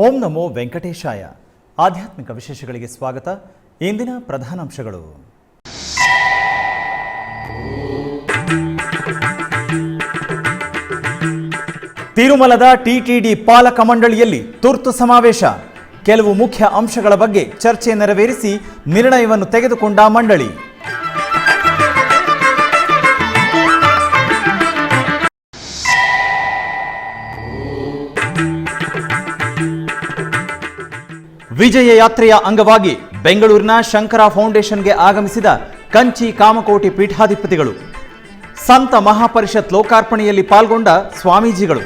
ಓಂ ನಮೋ ವೆಂಕಟೇಶಾಯ. ಆಧ್ಯಾತ್ಮಿಕ ವಿಶೇಷಗಳಿಗೆ ಸ್ವಾಗತ. ಇಂದಿನ ಪ್ರಧಾನಾಂಶಗಳು. ತಿರುಮಲದ ಟಿಟಿಡಿ ಪಾಲಕ ಮಂಡಳಿಯಲ್ಲಿ ತುರ್ತು ಸಮಾವೇಶ. ಕೆಲವು ಮುಖ್ಯ ಅಂಶಗಳ ಬಗ್ಗೆ ಚರ್ಚೆ ನೆರವೇರಿಸಿ ನಿರ್ಣಯವನ್ನು ತೆಗೆದುಕೊಂಡ ಮಂಡಳಿ. ವಿಜಯ ಯಾತ್ರೆಯ ಅಂಗವಾಗಿ ಬೆಂಗಳೂರಿನ ಶಂಕರ ಫೌಂಡೇಶನ್ಗೆ ಆಗಮಿಸಿದ ಕಂಚಿ ಕಾಮಕೋಟಿ ಪೀಠಾಧಿಪತಿಗಳು. ಸಂತ ಮಹಾಪರಿಷತ್ ಲೋಕಾರ್ಪಣೆಯಲ್ಲಿ ಪಾಲ್ಗೊಂಡ ಸ್ವಾಮೀಜಿಗಳು.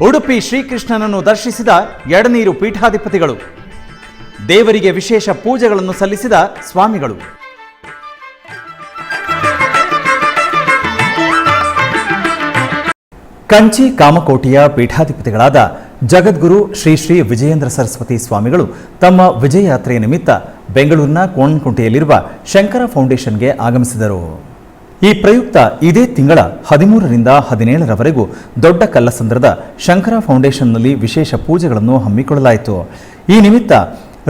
ಉಡುಪಿ ಶ್ರೀಕೃಷ್ಣನನ್ನು ದರ್ಶಿಸಿದ ಎಡನೀರು ಪೀಠಾಧಿಪತಿಗಳು. ದೇವರಿಗೆ ವಿಶೇಷ ಪೂಜೆಗಳನ್ನು ಸಲ್ಲಿಸಿದ ಸ್ವಾಮಿಗಳು. ಕಂಚಿ ಕಾಮಕೋಟಿಯ ಪೀಠಾಧಿಪತಿಗಳಾದ ಜಗದ್ಗುರು ಶ್ರೀ ಶ್ರೀ ವಿಜಯೇಂದ್ರ ಸರಸ್ವತಿ ಸ್ವಾಮಿಗಳು ತಮ್ಮ ವಿಜಯ ಯಾತ್ರೆಯ ನಿಮಿತ್ತ ಬೆಂಗಳೂರಿನ ಕೋಣನಕುಂಟೆಯಲ್ಲಿರುವ ಶಂಕರ ಫೌಂಡೇಶನ್ಗೆ ಆಗಮಿಸಿದರು. ಈ ಪ್ರಯುಕ್ತ ಇದೇ ತಿಂಗಳ 13ರಿಂದ 17ರವರೆಗೂ ದೊಡ್ಡ ಕಲ್ಲಸಂದ್ರದ ಶಂಕರ ಫೌಂಡೇಶನ್ನಲ್ಲಿ ವಿಶೇಷ ಪೂಜೆಗಳನ್ನು ಹಮ್ಮಿಕೊಳ್ಳಲಾಯಿತು. ಈ ನಿಮಿತ್ತ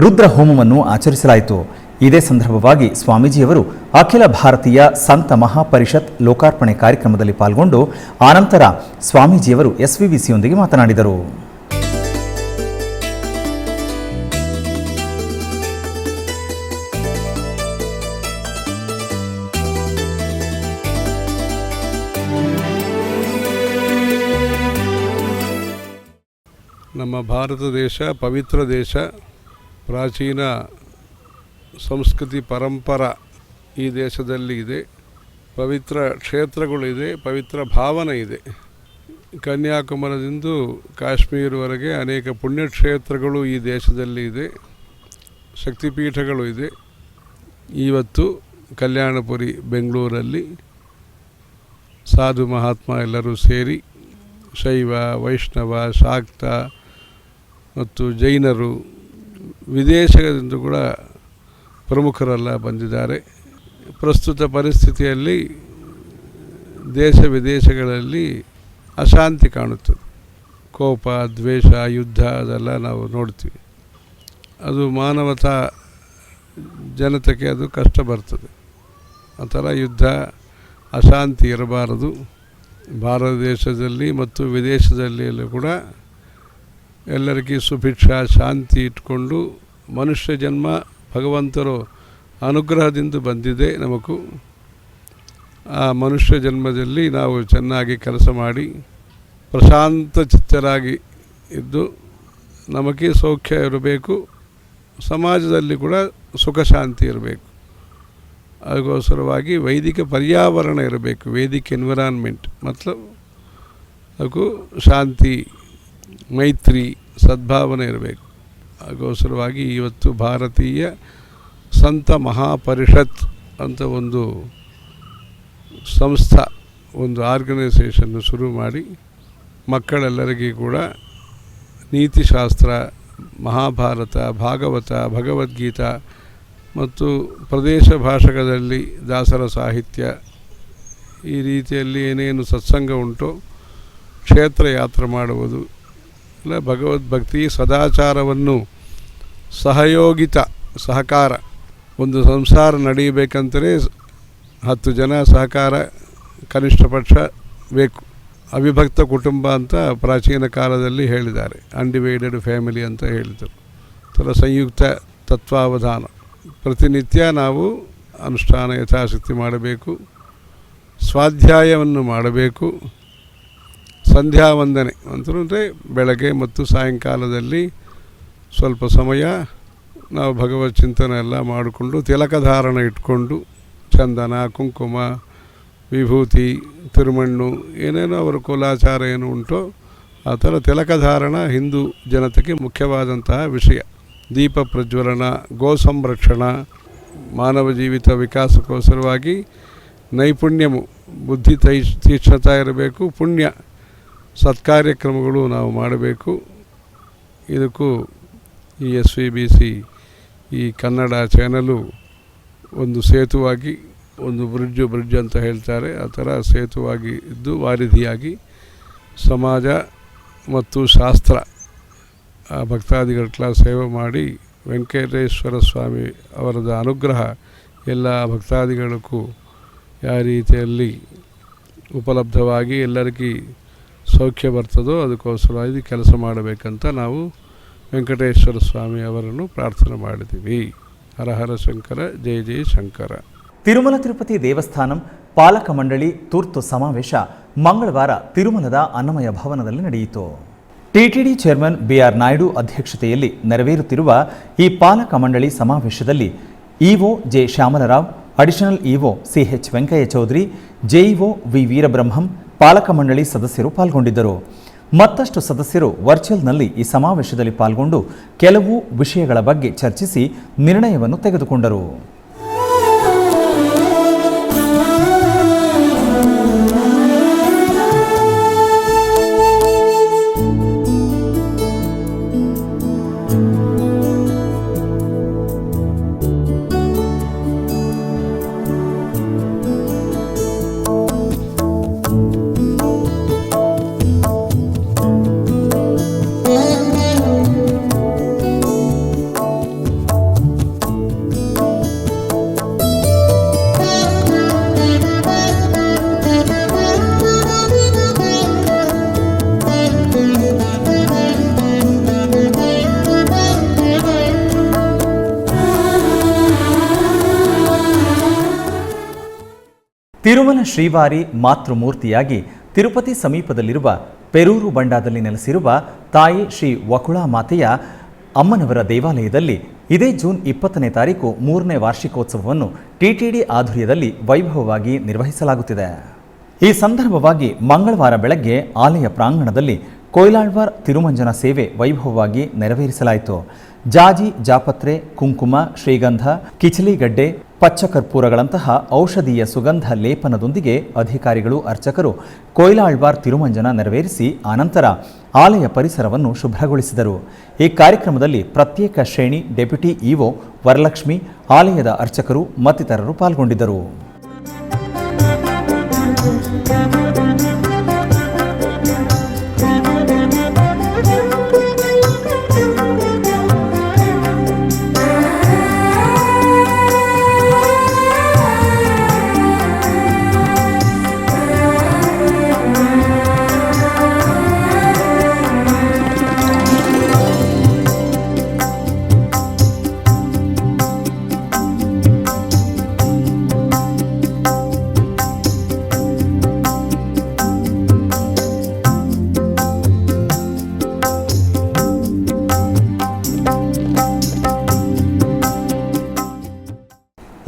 ರುದ್ರ ಹೋಮವನ್ನು ಆಚರಿಸಲಾಯಿತು. ಇದೇ ಸಂದರ್ಭವಾಗಿ ಸ್ವಾಮೀಜಿಯವರು ಅಖಿಲ ಭಾರತೀಯ ಸಂತ ಮಹಾಪರಿಷತ್ ಲೋಕಾರ್ಪಣೆ ಕಾರ್ಯಕ್ರಮದಲ್ಲಿ ಪಾಲ್ಗೊಂಡು ಆನಂತರ ಸ್ವಾಮೀಜಿಯವರು ಎಸ್ವಿಬಿಸಿಯೊಂದಿಗೆ ಮಾತನಾಡಿದರು. ನಮ್ಮ ಭಾರತ ದೇಶ ಪವಿತ್ರ ದೇಶ, ಪ್ರಾಚೀನ ಸಂಸ್ಕೃತಿ ಪರಂಪರ ಈ ದೇಶದಲ್ಲಿ ಇದೆ. ಪವಿತ್ರ ಕ್ಷೇತ್ರಗಳಿದೆ, ಪವಿತ್ರ ಭಾವನೆ ಇದೆ. ಕನ್ಯಾಕುಮಾರಿಯಿಂದ ಕಾಶ್ಮೀರವರೆಗೆ ಅನೇಕ ಪುಣ್ಯಕ್ಷೇತ್ರಗಳು ಈ ದೇಶದಲ್ಲಿ ಇದೆ, ಶಕ್ತಿಪೀಠಗಳು ಇದೆ. ಇವತ್ತು ಕಲ್ಯಾಣಪುರಿ ಬೆಂಗಳೂರಲ್ಲಿ ಸಾಧು ಮಹಾತ್ಮ ಎಲ್ಲರೂ ಸೇರಿ ಶೈವ, ವೈಷ್ಣವ, ಶಾಕ್ತ ಮತ್ತು ಜೈನರು, ವಿದೇಶದಿಂದ ಕೂಡ ಪ್ರಮುಖರೆಲ್ಲ ಬಂದಿದ್ದಾರೆ. ಪ್ರಸ್ತುತ ಪರಿಸ್ಥಿತಿಯಲ್ಲಿ ದೇಶ ವಿದೇಶಗಳಲ್ಲಿ ಅಶಾಂತಿ ಕಾಣುತ್ತದೆ. ಕೋಪ, ದ್ವೇಷ, ಯುದ್ಧ ಅದೆಲ್ಲ ನಾವು ನೋಡ್ತೀವಿ. ಅದು ಮಾನವತಾ ಜನತೆಗೆ ಅದು ಕಷ್ಟ ಬರ್ತದೆ. ಆ ಥರ ಯುದ್ಧ, ಅಶಾಂತಿ ಇರಬಾರದು. ಭಾರತ ದೇಶದಲ್ಲಿ ಮತ್ತು ವಿದೇಶದಲ್ಲಿಯಲ್ಲೂ ಕೂಡ ಎಲ್ಲರಿಗೂ ಸುಭಿಕ್ಷ, ಶಾಂತಿ ಇಟ್ಕೊಂಡು ಮನುಷ್ಯ ಜನ್ಮ ಭಗವಂತರು ಅನುಗ್ರಹದಿಂದ ಬಂದಿದೆ ನಮಗೂ. ಆ ಮನುಷ್ಯ ಜನ್ಮದಲ್ಲಿ ನಾವು ಚೆನ್ನಾಗಿ ಕೆಲಸ ಮಾಡಿ ಪ್ರಶಾಂತ ಚಿತ್ತರಾಗಿ ಇದ್ದು ನಮಗೆ ಸೌಖ್ಯ ಇರಬೇಕು, ಸಮಾಜದಲ್ಲಿ ಕೂಡ ಸುಖ ಶಾಂತಿ ಇರಬೇಕು. ಅದಕ್ಕೋಸ್ಕರವಾಗಿ ವೈದಿಕ ಪರ್ಯಾವರಣ ಇರಬೇಕು, ವೇದಿಕ್ ಎನ್ವಿರಾನ್ಮೆಂಟ್ ಮತ್ತು ಅದಕ್ಕೂ ಶಾಂತಿ, ಮೈತ್ರಿ, ಸದ್ಭಾವನೆ ಇರಬೇಕು. ಅದಕ್ಕೋಸ್ಕರವಾಗಿ ಇವತ್ತು ಭಾರತೀಯ ಸಂತ ಮಹಾಪರಿಷತ್ ಅಂತ ಒಂದು ಸಂಸ್ಥೆ, ಒಂದು ಆರ್ಗನೈಸೇಷನ್ನು ಶುರು ಮಾಡಿ ಮಕ್ಕಳೆಲ್ಲರಿಗೂ ಕೂಡ ನೀತಿಶಾಸ್ತ್ರ, ಮಹಾಭಾರತ, ಭಾಗವತ, ಭಗವದ್ಗೀತಾ ಮತ್ತು ಪ್ರದೇಶ ಭಾಷೆಗಳಲ್ಲಿ ದಾಸರ ಸಾಹಿತ್ಯ, ಈ ರೀತಿಯಲ್ಲಿ ಏನೇನು ಸತ್ಸಂಗ ಉಂಟೋ ಕ್ಷೇತ್ರ ಯಾತ್ರೆ ಮಾಡುವುದು, ಇಲ್ಲ ಭಗವದ್ಭಕ್ತಿ ಸದಾಚಾರವನ್ನು ಸಹಯೋಗಿತ ಸಹಕಾರ, ಒಂದು ಸಂಸಾರ ನಡೆಯಬೇಕಂತಲೇ 10 ಜನ ಸಹಕಾರ ಕನಿಷ್ಠ ಪಕ್ಷ ಬೇಕು. ಅವಿಭಕ್ತ ಕುಟುಂಬ ಅಂತ ಪ್ರಾಚೀನ ಕಾಲದಲ್ಲಿ ಹೇಳಿದ್ದಾರೆ, ಅನ್ಡಿವೈಡೆಡ್ ಫ್ಯಾಮಿಲಿ ಅಂತ ಹೇಳಿದರು. ಥರ ಸಂಯುಕ್ತ ತತ್ವಾವಧಾನ. ಪ್ರತಿನಿತ್ಯ ನಾವು ಅನುಷ್ಠಾನ ಯಥಾಶಕ್ತಿ ಮಾಡಬೇಕು, ಸ್ವಾಧ್ಯಾಯವನ್ನು ಮಾಡಬೇಕು. ಸಂಧ್ಯಾ ವಂದನೆ ಅಂತಂದರೆ ಬೆಳಗ್ಗೆ ಮತ್ತು ಸಾಯಂಕಾಲದಲ್ಲಿ ಸ್ವಲ್ಪ ಸಮಯ ನಾವು ಭಗವತ್ ಚಿಂತನೆ ಎಲ್ಲ ಮಾಡಿಕೊಂಡು ತಿಲಕಧಾರಣ ಇಟ್ಕೊಂಡು ಚಂದನ, ಕುಂಕುಮ, ವಿಭೂತಿ, ತಿರುಮಣ್ಣು, ಏನೇನೋ ಅವರ ಕುಲಾಚಾರ ಏನು ಉಂಟೋ ಆ ಥರ ತಿಲಕಧಾರಣ ಹಿಂದೂ ಜನತೆಗೆ ಮುಖ್ಯವಾದಂತಹ ವಿಷಯ. ದೀಪ ಪ್ರಜ್ವಲನ, ಗೋ ಸಂರಕ್ಷಣ, ಮಾನವ ಜೀವಿತ ವಿಕಾಸಕ್ಕೋಸ್ಕರವಾಗಿ ನೈಪುಣ್ಯವು, ಬುದ್ಧಿ ತೀಕ್ಷ್ಣತಾ ಇರಬೇಕು, ಪುಣ್ಯ ಸತ್ಕಾರ್ಯಕ್ರಮಗಳು ನಾವು ಮಾಡಬೇಕು. ಇದಕ್ಕೂ ಈ SVBC ಈ ಕನ್ನಡ ಚಾನಲು ಒಂದು ಸೇತುವಾಗಿ, ಒಂದು ಬ್ರಿಡ್ಜ್ ಅಂತ ಹೇಳ್ತಾರೆ, ಆ ಥರ ಸೇತುವಾಗಿ ಇದ್ದು ವಾರಿಧಿಯಾಗಿ ಸಮಾಜ ಮತ್ತು ಶಾಸ್ತ್ರ ಭಕ್ತಾದಿಗಳ ಸೇವೆ ಮಾಡಿ ವೆಂಕಟೇಶ್ವರ ಸ್ವಾಮಿ ಅವರದ ಅನುಗ್ರಹ ಎಲ್ಲ ಭಕ್ತಾದಿಗಳಿಗೂ ಯಾವ ರೀತಿಯಲ್ಲಿ ಉಪಲಬ್ಧವಾಗಿ ಎಲ್ಲರಿಗೂ ಸೌಖ್ಯ ಬರ್ತದೋ ಅದಕ್ಕೋಸ್ಕರವಾಗಿ ಕೆಲಸ ಮಾಡಬೇಕಂತ ನಾವು ವೆಂಕಟೇಶ್ವರ ಸ್ವಾಮಿ ಅವರನ್ನು ಪ್ರಾರ್ಥನೆ ಮಾಡಿದ್ದೀವಿ. ಹರ ಹರ ಶಂಕರ, ಜಯ ಜಯ ಶಂಕರ. ತಿರುಮಲ ತಿರುಪತಿ ದೇವಸ್ಥಾನಂ ಪಾಲಕ ಮಂಡಳಿ ತುರ್ತು ಸಮಾವೇಶ ಮಂಗಳವಾರ ತಿರುಮಲದ ಅನ್ನಮಯ ಭವನದಲ್ಲಿ ನಡೆಯಿತು. ಟಿಟಿಡಿ ಚೇರ್ಮನ್ ಬಿಆರ್ ನಾಯ್ಡು ಅಧ್ಯಕ್ಷತೆಯಲ್ಲಿ ನೆರವೇರುತ್ತಿರುವ ಈ ಪಾಲಕ ಮಂಡಳಿ ಸಮಾವೇಶದಲ್ಲಿ EO J Shyamala Rao, additional EO CH Venkayya Chowdary, JEO V Veerabrahmam, ಪಾಲಕ ಮಂಡಳಿ ಸದಸ್ಯರು ಪಾಲ್ಗೊಂಡಿದ್ದರು. ಮತ್ತಷ್ಟು ಸದಸ್ಯರು ವರ್ಚುವಲ್ನಲ್ಲಿ ಈ ಸಮಾವೇಶದಲ್ಲಿ ಪಾಲ್ಗೊಂಡು ಕೆಲವು ವಿಷಯಗಳ ಬಗ್ಗೆ ಚರ್ಚಿಸಿ ನಿರ್ಣಯವನ್ನು ತೆಗೆದುಕೊಂಡರು. ತಿರುಮಲ ಶ್ರೀವಾರಿ ಮಾತೃಮೂರ್ತಿಯಾಗಿ ತಿರುಪತಿ ಸಮೀಪದಲ್ಲಿರುವ ಪೆರೂರು ಬಂಡಾದಲ್ಲಿ ನೆಲೆಸಿರುವ ತಾಯಿ ಶ್ರೀ ವಕುಳಾ ಮಾತೆಯ ಅಮ್ಮನವರ ದೇವಾಲಯದಲ್ಲಿ ಇದೇ ಜೂನ್ 20ನೇ ತಾರೀಕು 3ನೇ ವಾರ್ಷಿಕೋತ್ಸವವನ್ನು ಟಿಟಿಡಿ ಆಧ್ವರ್ಯದಲ್ಲಿ ವೈಭವವಾಗಿ ನಿರ್ವಹಿಸಲಾಗುತ್ತಿದೆ. ಈ ಸಂದರ್ಭವಾಗಿ ಮಂಗಳವಾರ ಬೆಳಗ್ಗೆ ಆಲಯ ಪ್ರಾಂಗಣದಲ್ಲಿ ಕೊಯ್ಲಾಳ್ವಾರ್ ತಿರುಮಂಜನ ಸೇವೆ ವೈಭವವಾಗಿ ನೆರವೇರಿಸಲಾಯಿತು. ಜಾಜಿ, ಜಾಪತ್ರೆ, ಕುಂಕುಮ, ಶ್ರೀಗಂಧ, ಕಿಚಲಿಗಡ್ಡೆ, ಪಚ್ಚಕರ್ಪೂರಗಳಂತಹ ಔಷಧೀಯ ಸುಗಂಧ ಲೇಪನದೊಂದಿಗೆ ಅಧಿಕಾರಿಗಳು, ಅರ್ಚಕರು ಕೊಯ್ಲಾಳ್ವಾರ್ ತಿರುಮಂಜನ ನೆರವೇರಿಸಿ ಆನಂತರ ಆಲಯ ಪರಿಸರವನ್ನು ಶುಭ್ರಗೊಳಿಸಿದರು. ಈ ಕಾರ್ಯಕ್ರಮದಲ್ಲಿ ಪ್ರತ್ಯೇಕ ಶ್ರೇಣಿ ಡೆಪ್ಯೂಟಿ ಇಒ ವರಲಕ್ಷ್ಮಿ, ಆಲಯದ ಅರ್ಚಕರು ಮತ್ತಿತರರು ಪಾಲ್ಗೊಂಡಿದ್ದರು.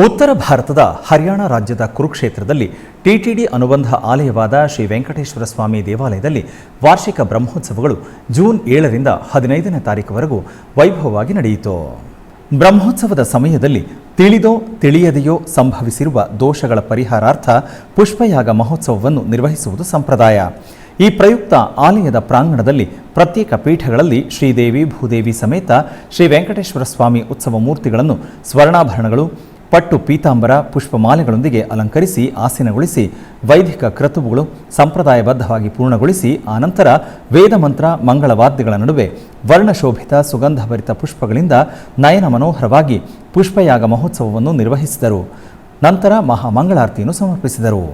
ಉತ್ತರ ಭಾರತದ ಹರಿಯಾಣ ರಾಜ್ಯದ ಕುರುಕ್ಷೇತ್ರದಲ್ಲಿ ಟಿಟಿಡಿ ಅನುಬಂಧ ಆಲಯವಾದ ಶ್ರೀ ವೆಂಕಟೇಶ್ವರ ಸ್ವಾಮಿ ದೇವಾಲಯದಲ್ಲಿ ವಾರ್ಷಿಕ ಬ್ರಹ್ಮೋತ್ಸವಗಳು ಜೂನ್ 7ರಿಂದ 15ನೇ ತಾರೀಕುವರೆಗೂ ವೈಭವವಾಗಿ ನಡೆಯಿತು. ಬ್ರಹ್ಮೋತ್ಸವದ ಸಮಯದಲ್ಲಿ ತಿಳಿದೋ ತಿಳಿಯದೆಯೋ ಸಂಭವಿಸಿರುವ ದೋಷಗಳ ಪರಿಹಾರಾರ್ಥ ಪುಷ್ಪಯಾಗ ಮಹೋತ್ಸವವನ್ನು ನಿರ್ವಹಿಸುವುದು ಸಂಪ್ರದಾಯ. ಈ ಪ್ರಯುಕ್ತ ಆಲಯದ ಪ್ರಾಂಗಣದಲ್ಲಿ ಪ್ರತ್ಯೇಕ ಪೀಠಗಳಲ್ಲಿ ಶ್ರೀದೇವಿ, ಭೂದೇವಿ ಸಮೇತ ಶ್ರೀ ವೆಂಕಟೇಶ್ವರ ಸ್ವಾಮಿ ಉತ್ಸವ ಮೂರ್ತಿಗಳನ್ನು ಸ್ವರ್ಣಾಭರಣಗಳು, ಪಟ್ಟು ಪೀತಾಂಬರ, ಪುಷ್ಪಮಾಲೆಗಳೊಂದಿಗೆ ಅಲಂಕರಿಸಿ ಆಸೀನಗೊಳಿಸಿ ವೈದಿಕ ಕ್ರತುವುಗಳು ಸಂಪ್ರದಾಯಬದ್ಧವಾಗಿ ಪೂರ್ಣಗೊಳಿಸಿ ಆನಂತರ ವೇದ ಮಂತ್ರ, ಮಂಗಳವಾದ್ಯಗಳ ನಡುವೆ ವರ್ಣಶೋಭಿತ ಸುಗಂಧಭರಿತ ಪುಷ್ಪಗಳಿಂದ ನಯನ ಮನೋಹರವಾಗಿ ಪುಷ್ಪಯಾಗ ಮಹೋತ್ಸವವನ್ನು ನಿರ್ವಹಿಸಿದರು. ನಂತರ ಮಹಾಮಂಗಳಾರತಿಯನ್ನು ಸಮರ್ಪಿಸಿದರು.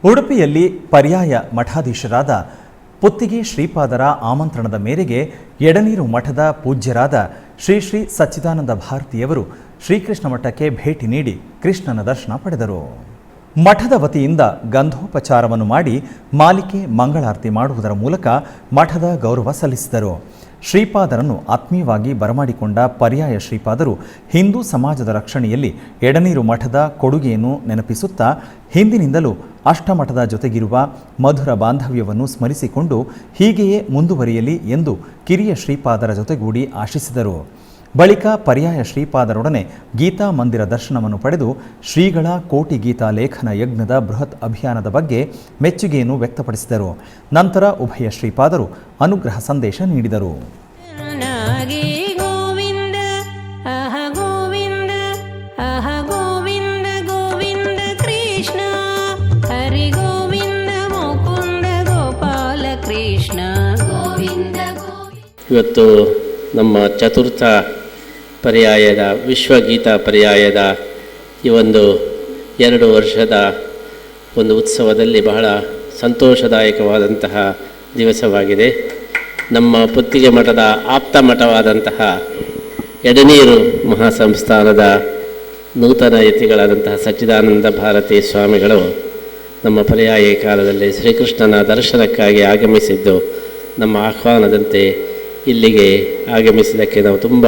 ಉಡುಪಿಯಲ್ಲಿ ಪರ್ಯಾಯ ಮಠಾಧೀಶರಾದ ಪುತ್ತಿಗೆ ಶ್ರೀಪಾದರ ಆಮಂತ್ರಣದ ಮೇರೆಗೆ ಎಡನೀರು ಮಠದ ಪೂಜ್ಯರಾದ ಶ್ರೀ ಶ್ರೀ ಸಚ್ಚಿದಾನಂದ ಭಾರತಿಯವರು ಶ್ರೀಕೃಷ್ಣ ಮಠಕ್ಕೆ ಭೇಟಿ ನೀಡಿ ಕೃಷ್ಣನ ದರ್ಶನ ಪಡೆದರು. ಮಠದ ವತಿಯಿಂದ ಗಂಧೋಪಚಾರವನ್ನು ಮಾಡಿ ಮಾಲಿಕೆ ಮಂಗಳಾರತಿ ಮಾಡುವುದರ ಮೂಲಕ ಮಠದ ಗೌರವ ಸಲ್ಲಿಸಿದರು. ಶ್ರೀಪಾದರನ್ನು ಆತ್ಮೀಯವಾಗಿ ಬರಮಾಡಿಕೊಂಡ ಪರ್ಯಾಯ ಶ್ರೀಪಾದರು ಹಿಂದೂ ಸಮಾಜದ ರಕ್ಷಣೆಯಲ್ಲಿ ಎಡನೀರು ಮಠದ ಕೊಡುಗೆಯನ್ನು ನೆನಪಿಸುತ್ತಾ ಹಿಂದಿನಿಂದಲೂ ಅಷ್ಟಮಠದ ಜೊತೆಗಿರುವ ಮಧುರ ಬಾಂಧವ್ಯವನ್ನು ಸ್ಮರಿಸಿಕೊಂಡು ಹೀಗೆಯೇ ಮುಂದುವರಿಯಲಿ ಎಂದು ಕಿರಿಯ ಶ್ರೀಪಾದರ ಜೊತೆಗೂಡಿ ಆಶಿಸಿದರು. ಬಳಿಕ ಪರ್ಯಾಯ ಶ್ರೀಪಾದರೊಡನೆ ಗೀತಾ ಮಂದಿರ ದರ್ಶನವನ್ನು ಪಡೆದು ಶ್ರೀಗಳ ಕೋಟಿ ಗೀತಾ ಲೇಖನ ಯಜ್ಞದ ಬೃಹತ್ ಅಭಿಯಾನದ ಬಗ್ಗೆ ಮೆಚ್ಚುಗೆಯನ್ನು ವ್ಯಕ್ತಪಡಿಸಿದರು. ನಂತರ ಉಭಯ ಶ್ರೀಪಾದರು ಅನುಗ್ರಹ ಸಂದೇಶ ನೀಡಿದರು. ಇವತ್ತು ನಮ್ಮ ಚತುರ್ಥ ಪರ್ಯಾಯದ ವಿಶ್ವಗೀತಾ ಪರ್ಯಾಯದ ಈ ಒಂದು 2 ವರ್ಷದ ಒಂದು ಉತ್ಸವದಲ್ಲಿ ಬಹಳ ಸಂತೋಷದಾಯಕವಾದಂತಹ ದಿವಸವಾಗಿದೆ. ನಮ್ಮ ಪುತ್ತಿಗೆ ಮಠದ ಆಪ್ತ ಮಠವಾದಂತಹ ಎಡನೀರು ಮಹಾಸಂಸ್ಥಾನದ ನೂತನ ಯತಿಗಳಾದಂತಹ ಸಚ್ಚಿದಾನಂದ ಭಾರತಿ ಸ್ವಾಮಿಗಳು ನಮ್ಮ ಪರ್ಯಾಯ ಕಾಲದಲ್ಲಿ ಶ್ರೀಕೃಷ್ಣನ ದರ್ಶನಕ್ಕಾಗಿ ಆಗಮಿಸಿದ್ದು ನಮ್ಮ ಆಹ್ವಾನದಂತೆ ಇಲ್ಲಿಗೆ ಆಗಮಿಸಿದ್ದಕ್ಕೆ ನಾವು ತುಂಬ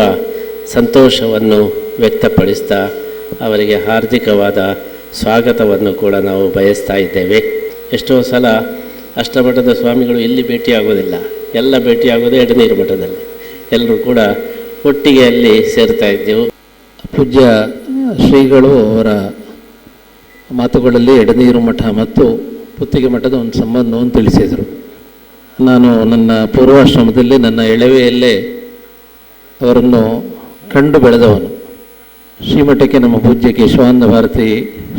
ಸಂತೋಷವನ್ನು ವ್ಯಕ್ತಪಡಿಸ್ತಾ ಅವರಿಗೆ ಹಾರ್ದಿಕವಾದ ಸ್ವಾಗತವನ್ನು ಕೂಡ ನಾವು ಬಯಸ್ತಾ ಇದ್ದೇವೆ. ಎಷ್ಟೋ ಸಲ ಅಷ್ಟಮಠದ ಸ್ವಾಮಿಗಳು ಇಲ್ಲಿ ಭೇಟಿಯಾಗೋದಿಲ್ಲ, ಎಲ್ಲ ಭೇಟಿಯಾಗೋದು ಎಡನೀರು ಮಠದಲ್ಲಿ. ಎಲ್ಲರೂ ಕೂಡ ಒಟ್ಟಿಗೆ ಅಲ್ಲಿ ಸೇರ್ತಾ ಇದ್ದೆವು. ಪೂಜ್ಯ ಶ್ರೀಗಳು ಅವರ ಮಾತುಗಳಲ್ಲಿ ಎಡನೀರು ಮಠ ಮತ್ತು ಪುತ್ತಿಗೆ ಮಠದ ಒಂದು ಸಂಬಂಧವನ್ನು ತಿಳಿಸಿದರು. ನಾನು ನನ್ನ ಪೂರ್ವಾಶ್ರಮದಲ್ಲಿ ನನ್ನ ಎಳವೆಯಲ್ಲೇ ಅವರನ್ನು ಕಂಡು ಬೆಳೆದವನು. ಶ್ರೀಮಠಕ್ಕೆ ನಮ್ಮ ಪೂಜ್ಯ ಕೇಶವಾನಂದ ಭಾರತಿ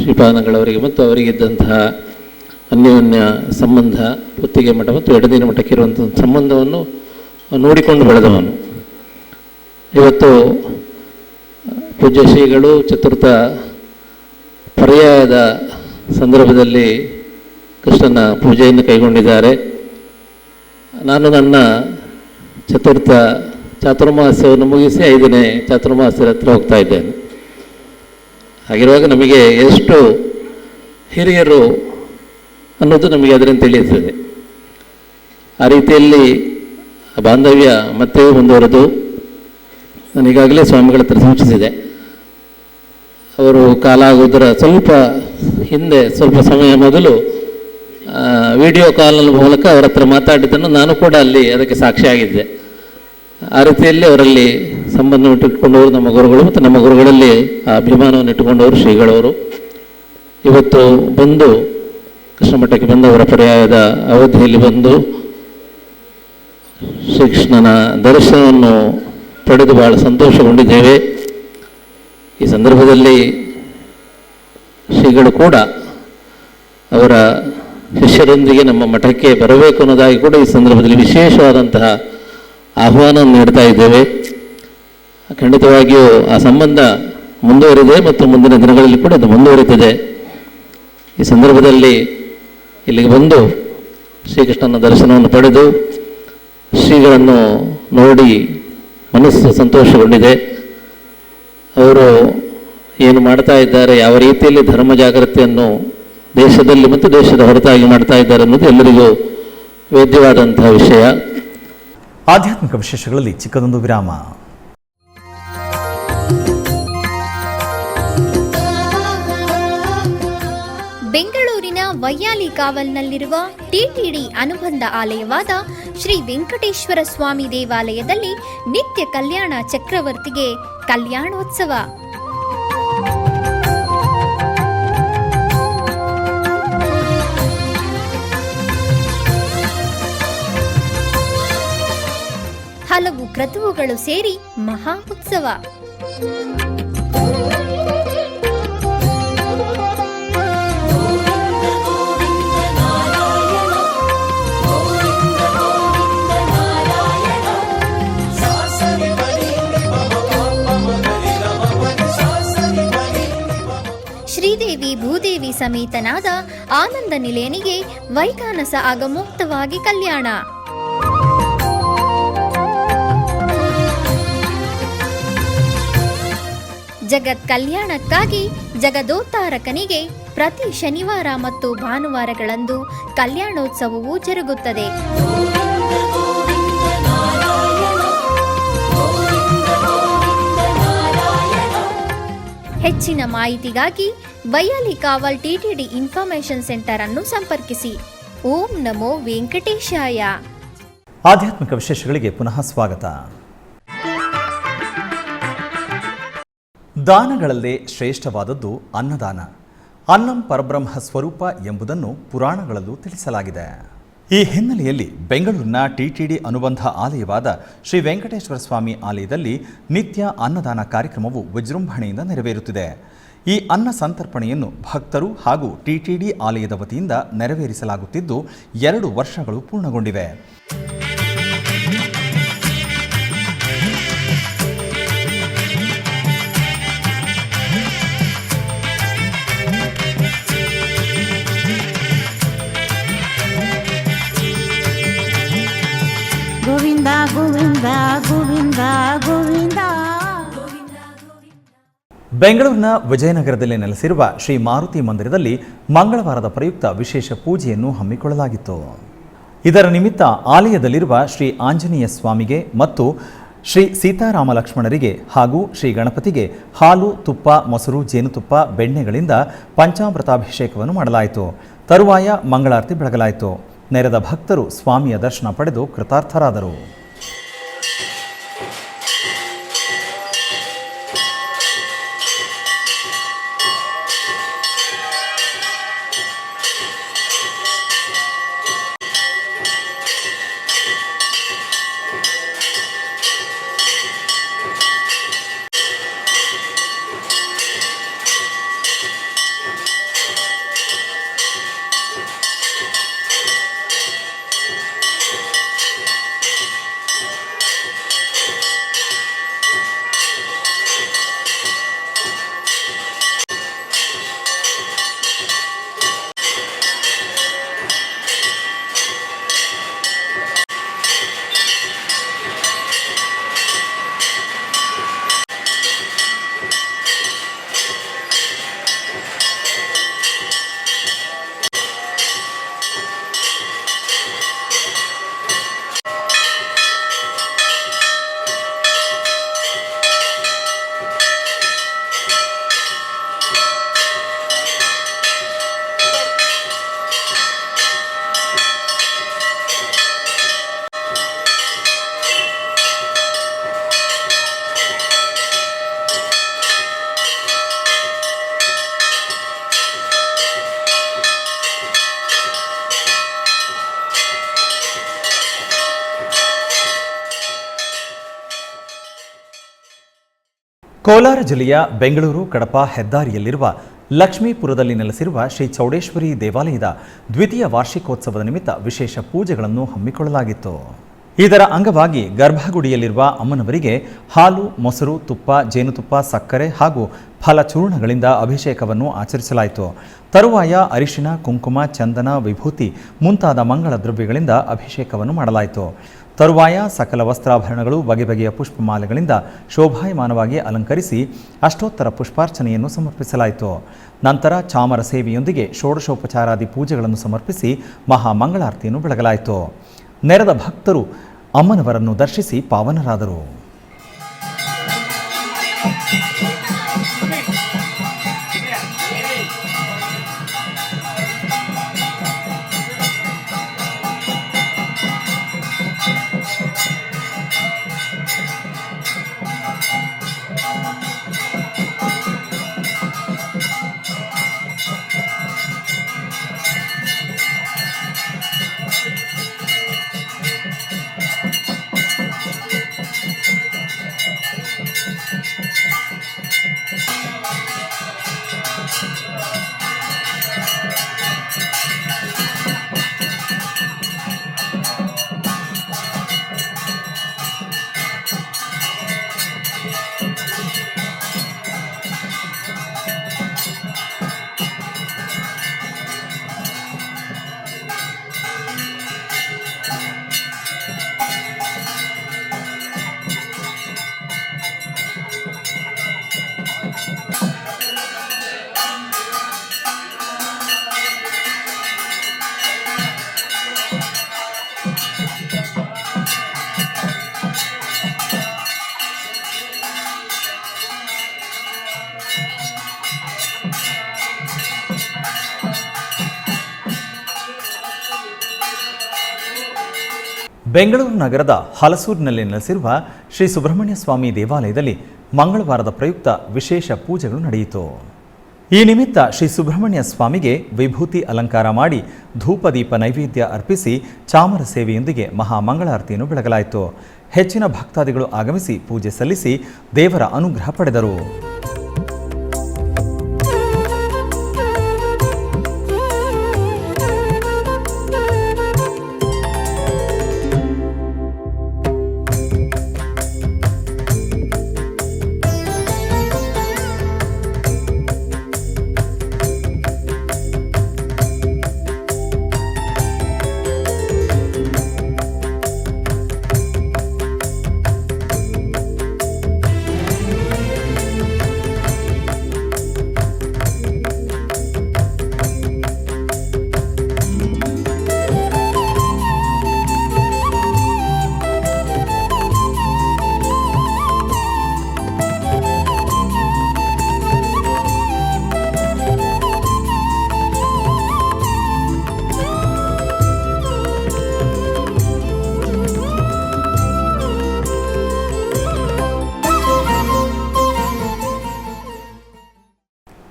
ಶ್ರೀಪಾದಗಳವರಿಗೆ ಮತ್ತು ಅವರಿಗಿದ್ದಂತಹ ಅನ್ಯೋನ್ಯ ಸಂಬಂಧ, ಪುತ್ತಿಗೆ ಮಠ ಮತ್ತು ಎಡನೀರು ಮಠಕ್ಕೆ ಇರುವಂಥ ಸಂಬಂಧವನ್ನು ನೋಡಿಕೊಂಡು ಬೆಳೆದವನು. ಇವತ್ತು ಪೂಜ್ಯ ಶ್ರೀಗಳು ಚತುರ್ಥ ಪರ್ಯಾಯದ ಸಂದರ್ಭದಲ್ಲಿ ಕೃಷ್ಣನ ಪೂಜೆಯನ್ನು ಕೈಗೊಂಡಿದ್ದಾರೆ. ನಾನು ನನ್ನ ಚತುರ್ಥ ಚಾತುರ್ಮಾಸ್ಯವನ್ನು ಮುಗಿಸಿ 5ನೇ ಚಾತುರ್ಮಾಸ್ಯದ ಹತ್ರ ಹೋಗ್ತಾ ಇದ್ದೇನೆ. ಹಾಗಿರುವಾಗ ನಮಗೆ ಎಷ್ಟು ಹಿರಿಯರು ಅನ್ನೋದು ನಮಗೆ ಅದರಿಂದ ತಿಳಿಯುತ್ತದೆ. ಆ ರೀತಿಯಲ್ಲಿ ಬಾಂಧವ್ಯ ಮತ್ತೆ ಮುಂದುವರೆದು ನಾನೀಗಾಗಲೇ ಸ್ವಾಮಿಗಳ ಹತ್ರ ಸೂಚಿಸಿದೆ. ಅವರು ಕಾಲ ಆಗುವುದರ ಸ್ವಲ್ಪ ಹಿಂದೆ, ಸ್ವಲ್ಪ ಸಮಯ ಮೊದಲು ವಿಡಿಯೋ ಕಾಲ್ನ ಮೂಲಕ ಅವರ ಹತ್ರ ಮಾತಾಡಿದ್ದನ್ನು ನಾನು ಕೂಡ ಅಲ್ಲಿ ಅದಕ್ಕೆ ಸಾಕ್ಷಿಯಾಗಿದ್ದೆ. ಆ ರೀತಿಯಲ್ಲಿ ಅವರಲ್ಲಿ ಸಂಬಂಧವನ್ನು ಇಟ್ಟುಕೊಂಡವರು ನಮ್ಮ ಗುರುಗಳು ಮತ್ತು ನಮ್ಮ ಗುರುಗಳಲ್ಲಿ ಆ ಅಭಿಮಾನವನ್ನು ಇಟ್ಟುಕೊಂಡವರು ಶ್ರೀಗಳವರು. ಇವತ್ತು ಬಂದು ಕೃಷ್ಣ ಮಠಕ್ಕೆ ಬಂದವರ ಪರ್ಯಾಯದ ಅವಧಿಯಲ್ಲಿ ಬಂದು ಶ್ರೀಕೃಷ್ಣನ ದರ್ಶನವನ್ನು ಪಡೆದು ಬಹಳ ಸಂತೋಷಗೊಂಡಿದ್ದೇವೆ. ಈ ಸಂದರ್ಭದಲ್ಲಿ ಶ್ರೀಗಳು ಕೂಡ ಅವರ ಶಿಷ್ಯರೊಂದಿಗೆ ನಮ್ಮ ಮಠಕ್ಕೆ ಬರಬೇಕು ಅನ್ನೋದಾಗಿ ಕೂಡ ಈ ಸಂದರ್ಭದಲ್ಲಿ ವಿಶೇಷವಾದಂತಹ ಆಹ್ವಾನ ನೀಡ್ತಾ ಇದ್ದೇವೆ. ಖಂಡಿತವಾಗಿಯೂ ಆ ಸಂಬಂಧ ಮುಂದುವರಿದೆ ಮತ್ತು ಮುಂದಿನ ದಿನಗಳಲ್ಲಿ ಕೂಡ ಅದು ಮುಂದುವರಿತದೆ. ಈ ಸಂದರ್ಭದಲ್ಲಿ ಇಲ್ಲಿಗೆ ಬಂದು ಶ್ರೀಕೃಷ್ಣನ ದರ್ಶನವನ್ನು ಪಡೆದು ಶ್ರೀಗಳನ್ನು ನೋಡಿ ಮನಸ್ಸು ಸಂತೋಷಗೊಂಡಿದೆ. ಅವರು ಏನು ಮಾಡ್ತಾ ಇದ್ದಾರೆ, ಯಾವ ರೀತಿಯಲ್ಲಿ ಧರ್ಮ ಜಾಗೃತಿಯನ್ನು ದೇಶದಲ್ಲಿ ಮತ್ತು ದೇಶದ ಹೊರತಾಗಿ ಮಾಡ್ತಾ ಇದ್ದಾರೆ ಅನ್ನೋದು ಎಲ್ಲರಿಗೂ ವೇದ್ಯವಾದಂತಹ ವಿಷಯ. ಆಧ್ಯಾತ್ಮಿಕ ವಿಶೇಷಗಳಲ್ಲಿ ಚಿಕ್ಕದೊಂದು ವಿರಾಮ. ಬೆಂಗಳೂರಿನ ವೈಯಾಲಿ ಕಾವಲ್ನಲ್ಲಿರುವ ಟಿಟಿಡಿ ಅನುಬಂಧ ಆಲಯವಾದ ಶ್ರೀ ವೆಂಕಟೇಶ್ವರ ಸ್ವಾಮಿ ದೇವಾಲಯದಲ್ಲಿ ನಿತ್ಯ ಕಲ್ಯಾಣ ಚಕ್ರವರ್ತಿಗೆ ಕಲ್ಯಾಣೋತ್ಸವ. ಹಲವು ಕ್ರತುವುಗಳು ಸೇರಿ ಮಹಾ ಉತ್ಸವ. ಶ್ರೀದೇವಿ ಭೂದೇವಿ ಸಮೇತನಾದ ಆನಂದ ನಿಲಯನಿಗೆ ವೈಖಾನಸ ಆಗಮೋಕ್ತವಾಗಿ ಕಲ್ಯಾಣ. ಜಗತ್ ಕಲ್ಯಾಣಕ್ಕಾಗಿ ಜಗದೋತ್ತಾರಕನಿಗೆ ಪ್ರತಿ ಶನಿವಾರ ಮತ್ತು ಭಾನುವಾರಗಳಂದು ಕಲ್ಯಾಣೋತ್ಸವವು ಜರುಗುತ್ತದೆ. ಹೆಚ್ಚಿನ ಮಾಹಿತಿಗಾಗಿ ವೈಯಾಲಿ ಕಾವಲ್ ಟಿಟಿಡಿ ಇನ್ಫಾರ್ಮೇಶನ್ ಸೆಂಟರ್ ಅನ್ನು ಸಂಪರ್ಕಿಸಿ. ಓಂ ನಮೋ ವೆಂಕಟೇಶಾಯ. ಆಧ್ಯಾತ್ಮಿಕ ವಿಶೇಷಗಳಿಗೆ ಪುನಃ ಸ್ವಾಗತ. ದಾನಗಳಲ್ಲೇ ಶ್ರೇಷ್ಠವಾದದ್ದು ಅನ್ನದಾನ. ಅನ್ನಂ ಪರಬ್ರಹ್ಮ ಸ್ವರೂಪ ಎಂಬುದನ್ನು ಪುರಾಣಗಳಲ್ಲೂ ತಿಳಿಸಲಾಗಿದೆ. ಈ ಹಿನ್ನೆಲೆಯಲ್ಲಿ ಬೆಂಗಳೂರಿನ ಟಿಟಿಡಿ ಅನುಬಂಧ ಆಲಯವಾದ ಶ್ರೀ ವೆಂಕಟೇಶ್ವರ ಸ್ವಾಮಿ ಆಲಯದಲ್ಲಿ ನಿತ್ಯ ಅನ್ನದಾನ ಕಾರ್ಯಕ್ರಮವು ವಿಜೃಂಭಣೆಯಿಂದ ನೆರವೇರುತ್ತಿದೆ. ಈ ಅನ್ನ ಸಂತರ್ಪಣೆಯನ್ನು ಭಕ್ತರು ಹಾಗೂ ಟಿಟಿಡಿ ಆಲಯದ ವತಿಯಿಂದ ನೆರವೇರಿಸಲಾಗುತ್ತಿದ್ದು 2 ವರ್ಷಗಳು ಪೂರ್ಣಗೊಂಡಿವೆ. ಗೋವಿಂದ ಗೋವಿಂದ ಗೋವಿಂದ ಗೋವಿಂದ. ಬೆಂಗಳೂರಿನ ವಿಜಯನಗರದಲ್ಲಿ ನೆಲೆಸಿರುವ ಶ್ರೀ ಮಾರುತಿ ಮಂದಿರದಲ್ಲಿ ಮಂಗಳವಾರದ ಪ್ರಯುಕ್ತ ವಿಶೇಷ ಪೂಜೆಯನ್ನು ಹಮ್ಮಿಕೊಳ್ಳಲಾಗಿತ್ತು. ಇದರ ನಿಮಿತ್ತ ಆಲಯದಲ್ಲಿರುವ ಶ್ರೀ ಆಂಜನೇಯ ಸ್ವಾಮಿಗೆ ಮತ್ತು ಶ್ರೀ ಸೀತಾರಾಮ ಲಕ್ಷ್ಮಣರಿಗೆ ಹಾಗೂ ಶ್ರೀ ಗಣಪತಿಗೆ ಹಾಲು, ತುಪ್ಪ, ಮೊಸರು, ಜೇನುತುಪ್ಪ, ಬೆಣ್ಣೆಗಳಿಂದ ಪಂಚಾಮೃತಾಭಿಷೇಕವನ್ನು ಮಾಡಲಾಯಿತು. ತರುವಾಯ ಮಂಗಳಾರತಿ ಬೆಳಗಲಾಯಿತು. ನೆರೆದ ಭಕ್ತರು ಸ್ವಾಮಿಯ ದರ್ಶನ ಪಡೆದು ಕೃತಾರ್ಥರಾದರು. ಕೋಲಾರ ಜಿಲ್ಲೆಯ ಬೆಂಗಳೂರು ಕಡಪ ಹೆದ್ದಾರಿಯಲ್ಲಿರುವ ಲಕ್ಷ್ಮೀಪುರದಲ್ಲಿ ನೆಲೆಸಿರುವ ಶ್ರೀ ಚೌಡೇಶ್ವರಿ ದೇವಾಲಯದ ದ್ವಿತೀಯ ವಾರ್ಷಿಕೋತ್ಸವದ ನಿಮಿತ್ತ ವಿಶೇಷ ಪೂಜೆಗಳನ್ನು ಹಮ್ಮಿಕೊಳ್ಳಲಾಗಿತ್ತು. ಇದರ ಅಂಗವಾಗಿ ಗರ್ಭಗುಡಿಯಲ್ಲಿರುವ ಅಮ್ಮನವರಿಗೆ ಹಾಲು, ಮೊಸರು, ತುಪ್ಪ, ಜೇನುತುಪ್ಪ, ಸಕ್ಕರೆ ಹಾಗೂ ಫಲಚೂರ್ಣಗಳಿಂದ ಅಭಿಷೇಕವನ್ನು ಆಚರಿಸಲಾಯಿತು. ತರುವಾಯ ಅರಿಶಿನ, ಕುಂಕುಮ, ಚಂದನ, ವಿಭೂತಿ ಮುಂತಾದ ಮಂಗಳ ದ್ರವ್ಯಗಳಿಂದ ಅಭಿಷೇಕವನ್ನು ಮಾಡಲಾಯಿತು. ತರುವಾಯ ಸಕಲ ವಸ್ತ್ರಾಭರಣಗಳು, ಬಗೆ ಬಗೆಯ ಪುಷ್ಪಮಾಲೆಗಳಿಂದ ಶೋಭಾಯಮಾನವಾಗಿ ಅಲಂಕರಿಸಿ ಅಷ್ಟೋತ್ತರ ಪುಷ್ಪಾರ್ಚನೆಯನ್ನು ಸಮರ್ಪಿಸಲಾಯಿತು. ನಂತರ ಚಾಮರ ಸೇವೆಯೊಂದಿಗೆ ಷೋಡಶೋಪಚಾರಾದಿ ಪೂಜೆಗಳನ್ನು ಸಮರ್ಪಿಸಿ ಮಹಾಮಂಗಳಾರತಿಯನ್ನು ಬೆಳಗಲಾಯಿತು. ನೆರೆದ ಭಕ್ತರು ಅಮ್ಮನವರನ್ನು ದರ್ಶಿಸಿ ಪಾವನರಾದರು. ಬೆಂಗಳೂರು ನಗರದ ಹಲಸೂರಿನಲ್ಲಿ ನೆಲೆಸಿರುವ ಶ್ರೀ ಸುಬ್ರಹ್ಮಣ್ಯ ಸ್ವಾಮಿ ದೇವಾಲಯದಲ್ಲಿ ಮಂಗಳವಾರದ ಪ್ರಯುಕ್ತ ವಿಶೇಷ ಪೂಜೆಗಳು ನಡೆಯಿತು. ಈ ನಿಮಿತ್ತ ಶ್ರೀ ಸುಬ್ರಹ್ಮಣ್ಯ ಸ್ವಾಮಿಗೆ ವಿಭೂತಿ ಅಲಂಕಾರ ಮಾಡಿ ಧೂಪದೀಪ ನೈವೇದ್ಯ ಅರ್ಪಿಸಿ ಚಾಮರ ಸೇವೆಯೊಂದಿಗೆ ಮಹಾಮಂಗಳಾರತಿಯನ್ನು ಬೆಳಗಲಾಯಿತು. ಹೆಚ್ಚಿನ ಭಕ್ತಾದಿಗಳು ಆಗಮಿಸಿ ಪೂಜೆ ಸಲ್ಲಿಸಿ ದೇವರ ಅನುಗ್ರಹ ಪಡೆದರು.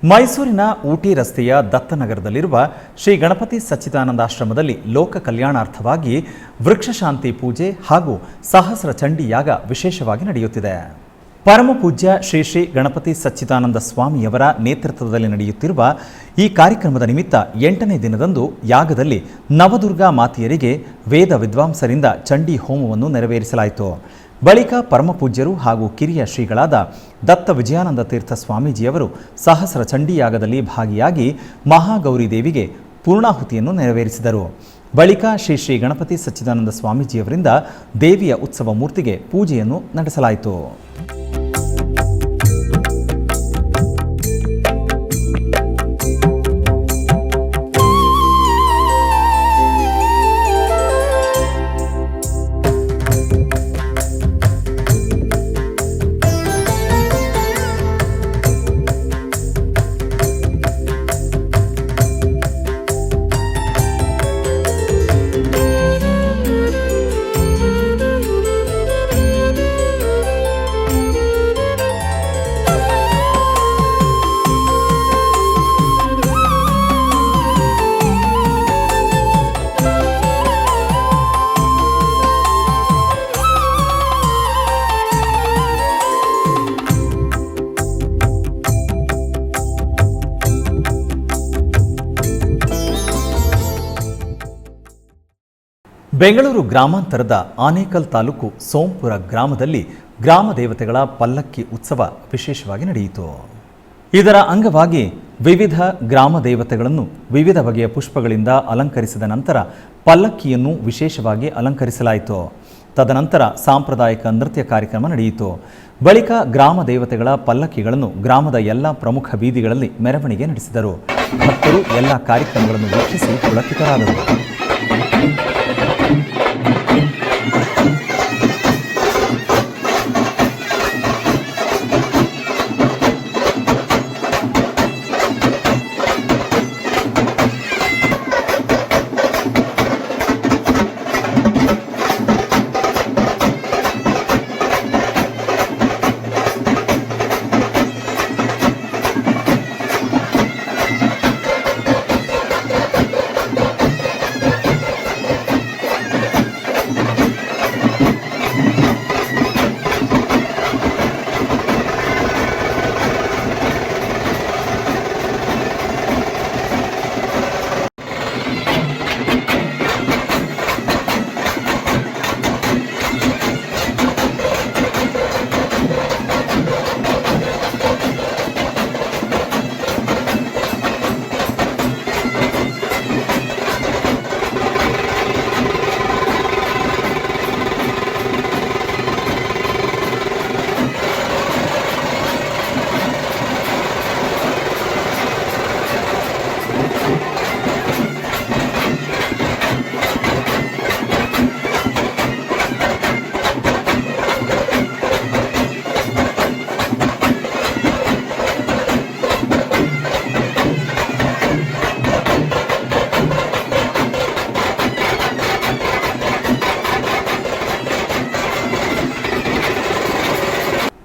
ಮೈಸೂರಿನ ಊಟಿ ರಸ್ತೆಯ ದತ್ತನಗರದಲ್ಲಿರುವ ಶ್ರೀ ಗಣಪತಿ ಸಚ್ಚಿದಾನಂದಾಶ್ರಮದಲ್ಲಿ ಲೋಕ ಕಲ್ಯಾಣಾರ್ಥವಾಗಿ ವೃಕ್ಷಶಾಂತಿ ಪೂಜೆ ಹಾಗೂ ಸಹಸ್ರ ಚಂಡಿ ಯಾಗ ವಿಶೇಷವಾಗಿ ನಡೆಯುತ್ತಿದೆ. ಪರಮಪೂಜ್ಯ ಶ್ರೀ ಶ್ರೀ ಗಣಪತಿ ಸಚ್ಚಿದಾನಂದ ಸ್ವಾಮಿಯವರ ನೇತೃತ್ವದಲ್ಲಿ ನಡೆಯುತ್ತಿರುವ ಈ ಕಾರ್ಯಕ್ರಮದ ನಿಮಿತ್ತ 8ನೇ ದಿನದಂದು ಯಾಗದಲ್ಲಿ ನವದುರ್ಗಾ ಮಾತೆಯರಿಗೆ ವೇದ ವಿದ್ವಾಂಸರಿಂದ ಚಂಡಿ ಹೋಮವನ್ನು ನೆರವೇರಿಸಲಾಯಿತು. ಬಳಿಕ ಪರಮಪೂಜ್ಯರು ಹಾಗೂ ಕಿರಿಯ ಶ್ರೀಗಳಾದ ದತ್ತ ವಿಜಯಾನಂದ ತೀರ್ಥ ಸ್ವಾಮೀಜಿಯವರು ಸಹಸ್ರ ಚಂಡಿಯಾಗದಲ್ಲಿ ಭಾಗಿಯಾಗಿ ಮಹಾಗೌರಿ ದೇವಿಗೆ ಪೂರ್ಣಾಹುತಿಯನ್ನು ನೆರವೇರಿಸಿದರು. ಬಳಿಕ ಶ್ರೀ ಶ್ರೀ ಗಣಪತಿ ಸಚ್ಚಿದಾನಂದ ಸ್ವಾಮೀಜಿಯವರಿಂದ ದೇವಿಯ ಉತ್ಸವ ಮೂರ್ತಿಗೆ ಪೂಜೆಯನ್ನು ನಡೆಸಲಾಯಿತು. ಬೆಂಗಳೂರು ಗ್ರಾಮಾಂತರದ ಆನೇಕಲ್ ತಾಲೂಕು ಸೋಂಪುರ ಗ್ರಾಮದಲ್ಲಿ ಗ್ರಾಮ ದೇವತೆಗಳ ಪಲ್ಲಕ್ಕಿ ಉತ್ಸವ ವಿಶೇಷವಾಗಿ ನಡೆಯಿತು. ಇದರ ಅಂಗವಾಗಿ ವಿವಿಧ ಗ್ರಾಮ ದೇವತೆಗಳನ್ನು ವಿವಿಧ ಬಗೆಯ ಪುಷ್ಪಗಳಿಂದ ಅಲಂಕರಿಸಿದ ನಂತರ ಪಲ್ಲಕ್ಕಿಯನ್ನು ವಿಶೇಷವಾಗಿ ಅಲಂಕರಿಸಲಾಯಿತು. ತದನಂತರ ಸಾಂಪ್ರದಾಯಿಕ ನೃತ್ಯ ಕಾರ್ಯಕ್ರಮ ನಡೆಯಿತು. ಬಳಿಕ ಗ್ರಾಮ ದೇವತೆಗಳ ಪಲ್ಲಕ್ಕಿಗಳನ್ನು ಗ್ರಾಮದ ಎಲ್ಲ ಪ್ರಮುಖ ಬೀದಿಗಳಲ್ಲಿ ಮೆರವಣಿಗೆ ನಡೆಸಿದರು. ಭಕ್ತರು ಎಲ್ಲ ಕಾರ್ಯಕ್ರಮಗಳನ್ನು ವೀಕ್ಷಿಸಿ ಪುಳಕಿತರಾದರು.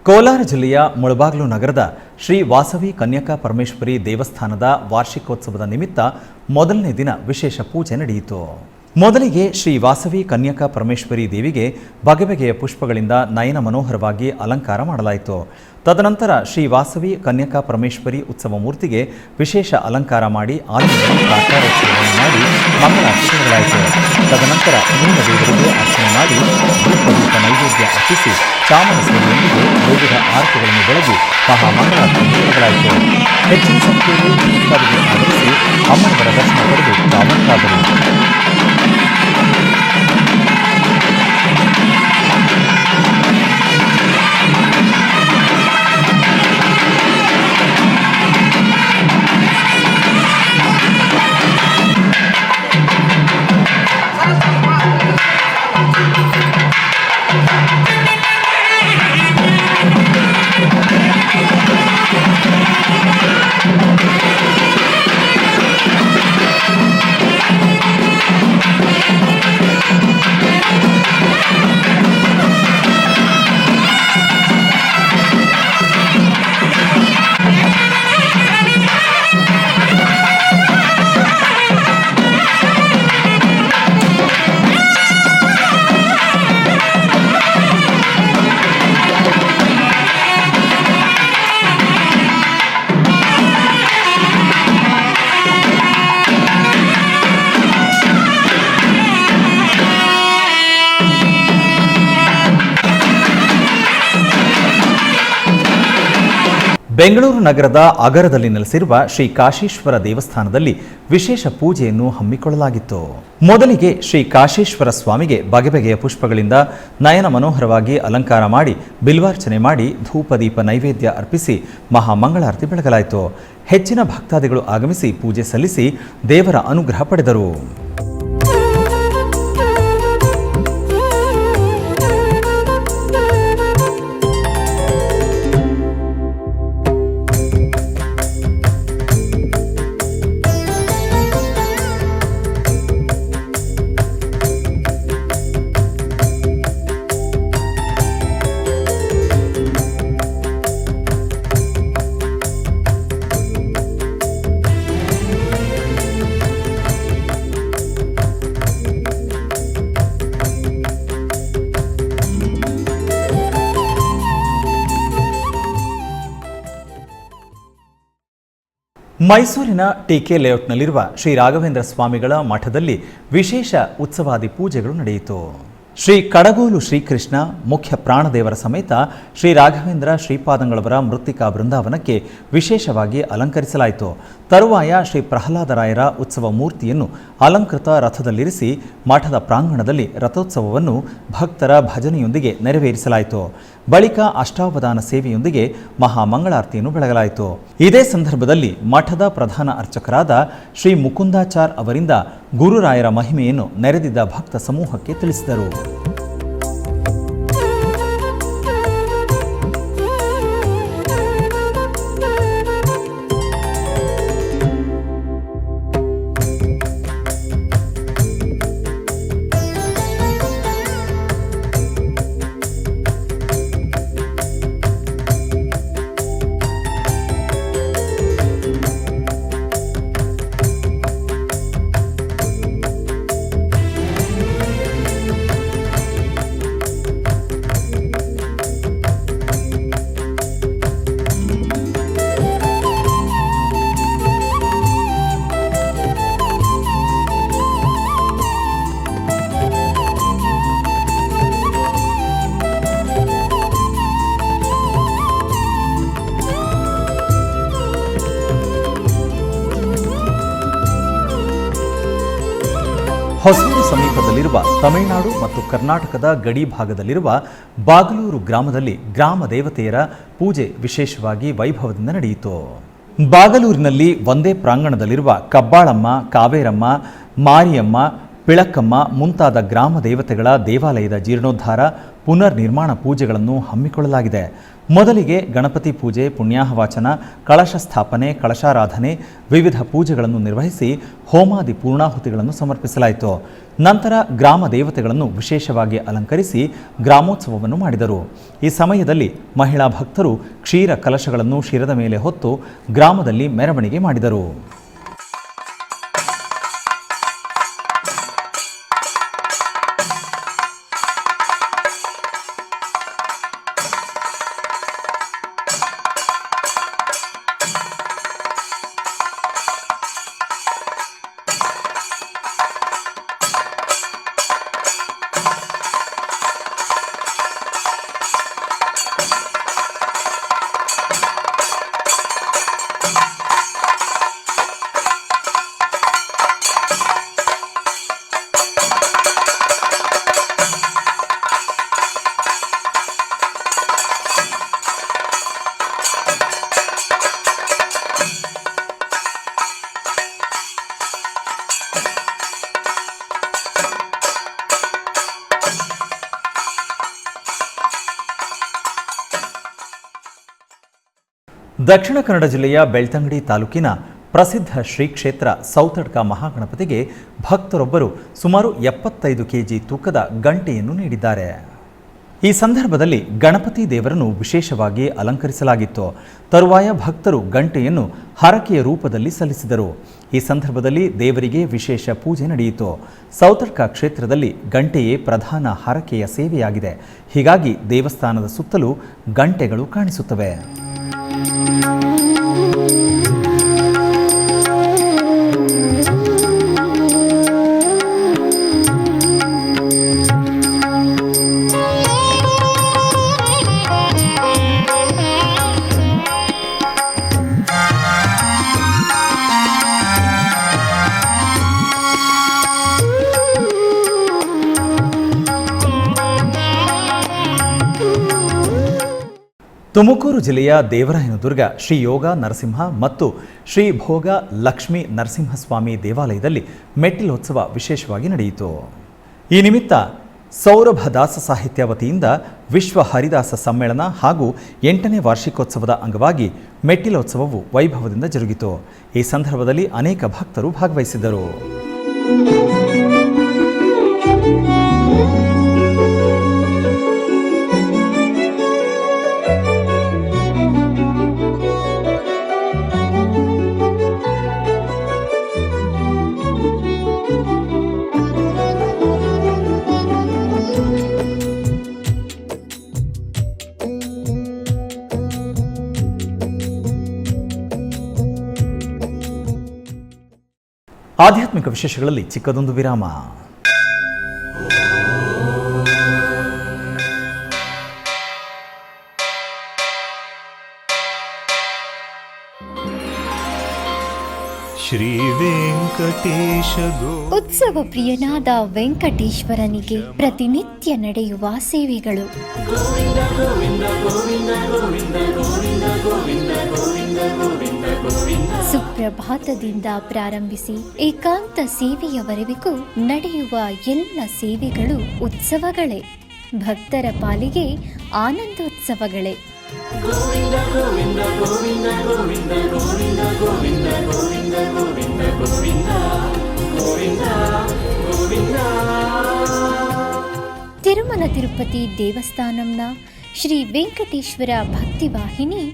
ಕೋಲಾರ ಜಿಲ್ಲೆಯ ಮುಳಬಾಗಿಲು ನಗರದ ಶ್ರೀ ವಾಸವಿ ಕನ್ಯಕಾ ಪರಮೇಶ್ವರಿ ದೇವಸ್ಥಾನದ ವಾರ್ಷಿಕೋತ್ಸವದ ನಿಮಿತ್ತ ಮೊದಲನೇ ದಿನ ವಿಶೇಷ ಪೂಜೆ ನಡೆಯಿತು. ಮೊದಲಿಗೆ ಶ್ರೀ ವಾಸವಿ ಕನ್ಯಕಾ ಪರಮೇಶ್ವರಿ ದೇವಿಗೆ ಬಗೆ ಬಗೆಯ ಪುಷ್ಪಗಳಿಂದ ನಯನ ಮನೋಹರವಾಗಿ ಅಲಂಕಾರ ಮಾಡಲಾಯಿತು. ತದನಂತರ ಶ್ರೀ ವಾಸವಿ ಕನ್ಯಕಾ ಪರಮೇಶ್ವರಿ ಉತ್ಸವ ಮೂರ್ತಿಗೆ ವಿಶೇಷ ಅಲಂಕಾರ ಮಾಡಿ ಆಲಯದಲ್ಲಿ ಪ್ರಾಕಾರೋತ್ಸವವನ್ನು ಮಾಡಿ ಮಂಗಳಾರತಿ ಮಾಡಲಾಯಿತು. ತದನಂತರ ಮೂಲ ದೇವರಿಗೆ ಅರ್ಚನೆ ಮಾಡಿ ದೀಪ ನೈವೇದ್ಯ ಅರ್ಪಿಸಿ ಚಾಮರ ಸೇವೆಯೊಂದಿಗೆ ವಿವಿಧ ಆರತಿಗಳನ್ನು ಬೆಳಗಿ ಮಹಾಮಂಗಳಾರತಿ ಮಾಡಲಾಯಿತು. ಹೆಚ್ಚಿನ ಸಂಖ್ಯೆಯಲ್ಲಿ ಭಕ್ತಾದಿಗಳು ಆಗಮಿಸಿ ಅಮ್ಮನವರ ದರ್ಶನ ಪಡೆದು ತಾವಂತಾದರು. ಬೆಂಗಳೂರು ನಗರದ ಅಗರದಲ್ಲಿ ನೆಲೆಸಿರುವ ಶ್ರೀ ಕಾಶೀಶ್ವರ ದೇವಸ್ಥಾನದಲ್ಲಿ ವಿಶೇಷ ಪೂಜೆಯನ್ನು ಹಮ್ಮಿಕೊಳ್ಳಲಾಗಿತ್ತು. ಮೊದಲಿಗೆ ಶ್ರೀ ಕಾಶೀಶ್ವರ ಸ್ವಾಮಿಗೆ ಬಗೆ ಬಗೆಯ ಪುಷ್ಪಗಳಿಂದ ನಯನ ಮನೋಹರವಾಗಿ ಅಲಂಕಾರ ಮಾಡಿ ಬಿಲ್ವಾರ್ಚನೆ ಮಾಡಿ ಧೂಪದೀಪ ನೈವೇದ್ಯ ಅರ್ಪಿಸಿ ಮಹಾಮಂಗಳಾರತಿ ಬೆಳಗಲಾಯಿತು. ಹೆಚ್ಚಿನ ಭಕ್ತಾದಿಗಳು ಆಗಮಿಸಿ ಪೂಜೆ ಸಲ್ಲಿಸಿ ದೇವರ ಅನುಗ್ರಹ ಪಡೆದರು. ಮೈಸೂರಿನ ಟಿಕೆ ಲೇಔಟ್ನಲ್ಲಿರುವ ಶ್ರೀ ರಾಘವೇಂದ್ರ ಸ್ವಾಮಿಗಳ ಮಠದಲ್ಲಿ ವಿಶೇಷ ಉತ್ಸವಾದಿ ಪೂಜೆಗಳು ನಡೆಯಿತು. ಶ್ರೀ ಕಡಗೋಲು ಶ್ರೀಕೃಷ್ಣ ಮುಖ್ಯ ಪ್ರಾಣದೇವರ ಸಮೇತ ಶ್ರೀ ರಾಘವೇಂದ್ರ ಶ್ರೀಪಾದಂಗಳವರ ಮೃತ್ತಿಕಾ ಬೃಂದಾವನಕ್ಕೆ ವಿಶೇಷವಾಗಿ ಅಲಂಕರಿಸಲಾಯಿತು. ತರುವಾಯ ಶ್ರೀ ಪ್ರಹ್ಲಾದರಾಯರ ಉತ್ಸವ ಮೂರ್ತಿಯನ್ನು ಅಲಂಕೃತ ರಥದಲ್ಲಿರಿಸಿ ಮಠದ ಪ್ರಾಂಗಣದಲ್ಲಿ ರಥೋತ್ಸವವನ್ನು ಭಕ್ತರ ಭಜನೆಯೊಂದಿಗೆ ನೆರವೇರಿಸಲಾಯಿತು. ಬಳಿಕ ಅಷ್ಟಾವಧಾನ ಸೇವೆಯೊಂದಿಗೆ ಮಹಾಮಂಗಳಾರತಿಯನ್ನು ಬೆಳಗಲಾಯಿತು. ಇದೇ ಸಂದರ್ಭದಲ್ಲಿ ಮಠದ ಪ್ರಧಾನ ಅರ್ಚಕರಾದ ಶ್ರೀ ಮುಕುಂದಾಚಾರ್ ಅವರಿಂದ ಗುರುರಾಯರ ಮಹಿಮೆಯನ್ನು ನೆರೆದಿದ್ದ ಭಕ್ತ ಸಮೂಹಕ್ಕೆ ತಿಳಿಸಿದರು. ಹೊಸೂರು ಸಮೀಪದಲ್ಲಿರುವ ತಮಿಳುನಾಡು ಮತ್ತು ಕರ್ನಾಟಕದ ಗಡಿ ಭಾಗದಲ್ಲಿರುವ ಬಾಗಲೂರು ಗ್ರಾಮದಲ್ಲಿ ಗ್ರಾಮ ದೇವತೆಯರ ಪೂಜೆ ವಿಶೇಷವಾಗಿ ವೈಭವದಿಂದ ನಡೆಯಿತು. ಬಾಗಲೂರಿನಲ್ಲಿ ಒಂದೇ ಪ್ರಾಂಗಣದಲ್ಲಿರುವ ಕಬ್ಬಾಳಮ್ಮ, ಕಾವೇರಮ್ಮ, ಮಾರಿಯಮ್ಮ, ಪಿಳಕ್ಕಮ್ಮ ಮುಂತಾದ ಗ್ರಾಮ ದೇವತೆಗಳ ದೇವಾಲಯದ ಜೀರ್ಣೋದ್ಧಾರ ಪುನರ್ ನಿರ್ಮಾಣ ಪೂಜೆಗಳನ್ನು ಹಮ್ಮಿಕೊಳ್ಳಲಾಗಿದೆ. ಮೊದಲಿಗೆ ಗಣಪತಿ ಪೂಜೆ, ಪುಣ್ಯಾಹವಾಚನ, ಕಳಶ ಸ್ಥಾಪನೆ, ಕಳಶಾರಾಧನೆ, ವಿವಿಧ ಪೂಜೆಗಳನ್ನು ನಿರ್ವಹಿಸಿ ಹೋಮಾದಿ ಪೂರ್ಣಾಹುತಿಗಳನ್ನು ಸಮರ್ಪಿಸಲಾಯಿತು. ನಂತರ ಗ್ರಾಮ ದೇವತೆಗಳನ್ನು ವಿಶೇಷವಾಗಿ ಅಲಂಕರಿಸಿ ಗ್ರಾಮೋತ್ಸವವನ್ನು ಮಾಡಿದರು. ಈ ಸಮಯದಲ್ಲಿ ಮಹಿಳಾ ಭಕ್ತರು ಕ್ಷೀರ ಕಲಶಗಳನ್ನು ಶಿರದ ಮೇಲೆ ಹೊತ್ತು ಗ್ರಾಮದಲ್ಲಿ ಮೆರವಣಿಗೆ ಮಾಡಿದರು. ದಕ್ಷಿಣ ಕನ್ನಡ ಜಿಲ್ಲೆಯ ಬೆಳ್ತಂಗಡಿ ತಾಲೂಕಿನ ಪ್ರಸಿದ್ಧ ಶ್ರೀ ಕ್ಷೇತ್ರ ಸೌತಡ್ಕ ಮಹಾಗಣಪತಿಗೆ ಭಕ್ತರೊಬ್ಬರು ಸುಮಾರು 75 ಕೆಜಿ ತೂಕದ ಗಂಟೆಯನ್ನು ನೀಡಿದ್ದಾರೆ. ಈ ಸಂದರ್ಭದಲ್ಲಿ ಗಣಪತಿ ದೇವರನ್ನು ವಿಶೇಷವಾಗಿ ಅಲಂಕರಿಸಲಾಗಿತ್ತು. ತರುವಾಯ ಭಕ್ತರು ಗಂಟೆಯನ್ನು ಹರಕೆಯ ರೂಪದಲ್ಲಿ ಸಲ್ಲಿಸಿದರು. ಈ ಸಂದರ್ಭದಲ್ಲಿ ದೇವರಿಗೆ ವಿಶೇಷ ಪೂಜೆ ನಡೆಯಿತು. ಸೌತಡ್ಕ ಕ್ಷೇತ್ರದಲ್ಲಿ ಗಂಟೆಯೇ ಪ್ರಧಾನ ಹರಕೆಯ ಸೇವೆಯಾಗಿದೆ. ಹೀಗಾಗಿ ದೇವಸ್ಥಾನದ ಸುತ್ತಲೂ ಗಂಟೆಗಳು ಕಾಣಿಸುತ್ತವೆ. ತುಮಕೂರು ಜಿಲ್ಲೆಯ ದೇವರಾಯನದುರ್ಗ ಶ್ರೀ ಯೋಗ ನರಸಿಂಹ ಮತ್ತು ಶ್ರೀ ಭೋಗ ಲಕ್ಷ್ಮೀ ನರಸಿಂಹಸ್ವಾಮಿ ದೇವಾಲಯದಲ್ಲಿ ಮೆಟ್ಟಿಲೋತ್ಸವ ವಿಶೇಷವಾಗಿ ನಡೆಯಿತು. ಈ ನಿಮಿತ್ತ ಸೌರಭ ದಾಸ ಸಾಹಿತ್ಯ ವತಿಯಿಂದ ವಿಶ್ವ ಹರಿದಾಸ ಸಮ್ಮೇಳನ ಹಾಗೂ 8ನೇ ವಾರ್ಷಿಕೋತ್ಸವದ ಅಂಗವಾಗಿ ಮೆಟ್ಟಿಲೋತ್ಸವವು ವೈಭವದಿಂದ ಜರುಗಿತು. ಈ ಸಂದರ್ಭದಲ್ಲಿ ಅನೇಕ ಭಕ್ತರು ಭಾಗವಹಿಸಿದ್ದರು. ಆಧ್ಯಾತ್ಮಿಕ ವಿಶೇಷಗಳಲ್ಲಿ ಚಿಕ್ಕದೊಂದು ವಿರಾಮ. ಶ್ರೀ ವೆಂಕಟೇಶ ಉತ್ಸವ ಪ್ರಿಯನಾದ ವೆಂಕಟೇಶ್ವರನಿಗೆ ಪ್ರತಿನಿತ್ಯ ನಡೆಯುವ ಸೇವೆಗಳು. ಸುಪ್ರಭಾತದಿಂದ ಪ್ರಾರಂಭಿಸಿ ಏಕಾಂತ ಸೇವೆಯವರೆಗೂ ನಡೆಯುವ ಎಲ್ಲ ಸೇವೆಗಳು ಉತ್ಸವಗಳೇ. ಭಕ್ತರ ಪಾಲಿಗೆ ಆನಂದೋತ್ಸವಗಳೇ. ತಿರುಮಲ ತಿರುಪತಿ ದೇವಸ್ಥಾನಂನ ಶ್ರೀ ವೆಂಕಟೇಶ್ವರ ಭಕ್ತಿವಾಹಿನಿ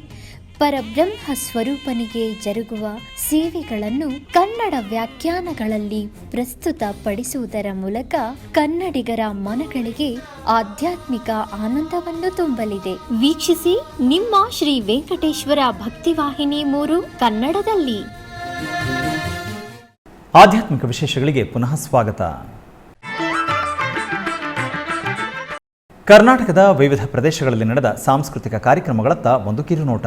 ಪರಬ್ರಹ್ಮ ಸ್ವರೂಪನಿಗೆ ಜರುಗುವ ಸೇವೆಗಳನ್ನು ಕನ್ನಡ ವ್ಯಾಖ್ಯಾನಗಳಲ್ಲಿ ಪ್ರಸ್ತುತಪಡಿಸುವುದರ ಮೂಲಕ ಕನ್ನಡಿಗರ ಮನಗಳಿಗೆ ಆಧ್ಯಾತ್ಮಿಕ ಆನಂದವನ್ನು ತುಂಬಲಿದೆ. ವೀಕ್ಷಿಸಿ ನಿಮ್ಮ ಶ್ರೀ ವೆಂಕಟೇಶ್ವರ ಭಕ್ತಿವಾಹಿನಿ 3 ಕನ್ನಡದಲ್ಲಿ. ಆಧ್ಯಾತ್ಮಿಕ ವಿಶೇಷಗಳಿಗೆ ಪುನಃ ಸ್ವಾಗತ. ಕರ್ನಾಟಕದ ವಿವಿಧ ಪ್ರದೇಶಗಳಲ್ಲಿ ನಡೆದ ಸಾಂಸ್ಕೃತಿಕ ಕಾರ್ಯಕ್ರಮಗಳತ್ತ ಒಂದು ಕಿರುನೋಟ.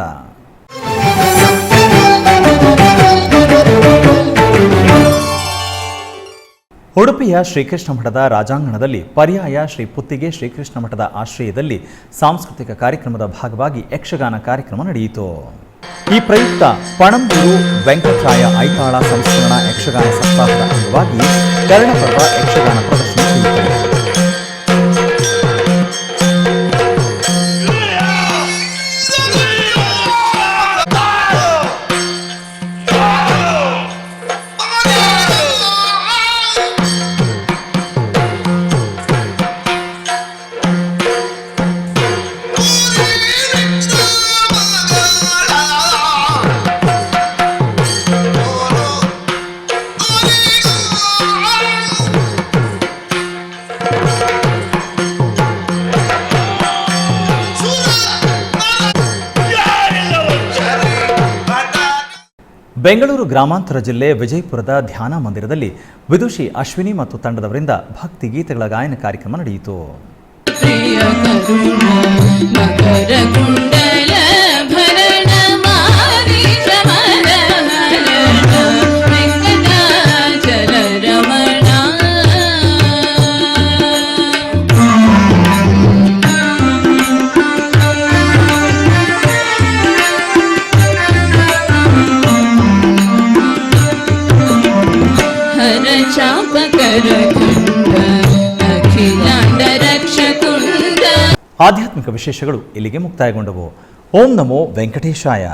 ಉಡುಪಿಯ ಶ್ರೀಕೃಷ್ಣ ಮಠದ ರಾಜಾಂಗಣದಲ್ಲಿ ಪರ್ಯಾಯ ಶ್ರೀ ಪುತ್ತಿಗೆ ಶ್ರೀಕೃಷ್ಣ ಮಠದ ಆಶ್ರಯದಲ್ಲಿ ಸಾಂಸ್ಕೃತಿಕ ಕಾರ್ಯಕ್ರಮದ ಭಾಗವಾಗಿ ಯಕ್ಷಗಾನ ಕಾರ್ಯಕ್ರಮ ನಡೆಯಿತು. ಈ ಪ್ರಯುಕ್ತ ಪಣಂಬೂರು ವೆಂಕಟರಾಯ ಐತಾಳ ಸಂಸ್ಕರಣಾ ಯಕ್ಷಗಾನ ಸಪ್ತಾಹದ ಅಂಗವಾಗಿ ಕರ್ಣಪರ್ವ ಯಕ್ಷಗಾನ ಪ್ರದರ್ಶನ ನಡೆಯಿತು. ಬೆಂಗಳೂರು ಗ್ರಾಮಾಂತರ ಜಿಲ್ಲೆ ವಿಜಯಪುರದ ಧ್ಯಾನ ಮಂದಿರದಲ್ಲಿ ವಿದುಷಿ ಅಶ್ವಿನಿ ಮತ್ತು ತಂಡದವರಿಂದ ಭಕ್ತಿ ಗೀತೆಗಳ ಗಾಯನ ಕಾರ್ಯಕ್ರಮ ನಡೆಯಿತು. ಆಧ್ಯಾತ್ಮಿಕ ವಿಶೇಷಗಳು ಇಲ್ಲಿಗೆ ಮುಕ್ತಾಯಗೊಂಡವು. ಓಂ ನಮೋ ವೆಂಕಟೇಶಾಯ.